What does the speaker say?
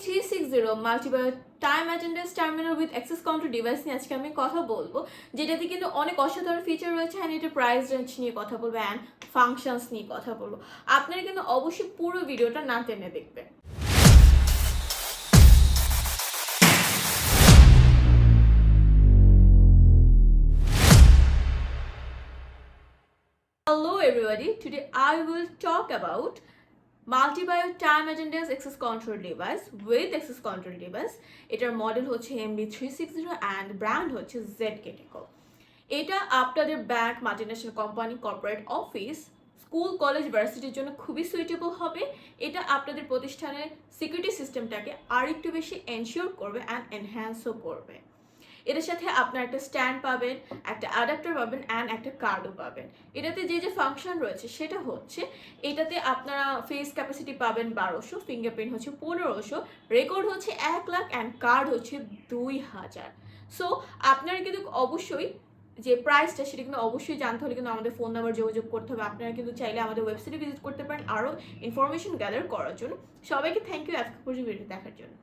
MB360 multibio time attendance terminal with access control device নিয়ে আজকে আমি কথা বলবো, যেটাতে কিন্তু অনেক অসাধারণ ফিচার রয়েছে অ্যান্ড এটা প্রাইস রেঞ্জ নিয়ে কথা বলবো অ্যান্ড ফাংশনস নিয়ে কথা বলবো। আপনারা কিন্তু অবশ্যই পুরো ভিডিওটা না টেনে দেখবেন। Hello everybody, today I will talk about Multi-Bio Time Attendance Access Control Device with Access Control Device. এটার মডেল হচ্ছে MB360 and ব্র্যান্ড হচ্ছে ZK Teco। এটা আপনাদের bank, multinational company, corporate office, school, college, ভার্সিটির জন্য খুবই সুইটেবল হবে। এটা আপনাদের প্রতিষ্ঠানের সিকিউরিটি সিস্টেমটাকে আরেকটু বেশি এনশিওর করবে অ্যান্ড এনহ্যান্সও করবে। এটার সাথে আপনার একটা স্ট্যান্ড পাবেন, একটা অ্যাডাপ্টার পাবেন অ্যান্ড একটা কার্ডও পাবেন। এটাতে যে ফাংশন রয়েছে সেটা হচ্ছে, এটাতে আপনারা ফেস ক্যাপাসিটি পাবেন 1200, ফিঙ্গারপ্রিন্ট হচ্ছে 1500, রেকর্ড হচ্ছে 1 লাখ অ্যান্ড কার্ড হচ্ছে 2000। সো আপনারা কিন্তু অবশ্যই যে প্রাইসটা সেটা কিন্তু অবশ্যই জানতে হলে কিন্তু আমাদের ফোন নাম্বার যোগাযোগ করতে হবে। আপনারা কিন্তু চাইলে আমাদের ওয়েবসাইটে ভিজিট করতে পারেন আরও ইনফরমেশন গ্যাদার করার জন্য। সবাইকে থ্যাংক ইউ আজকে পর্যন্ত ভিডিও দেখার জন্য।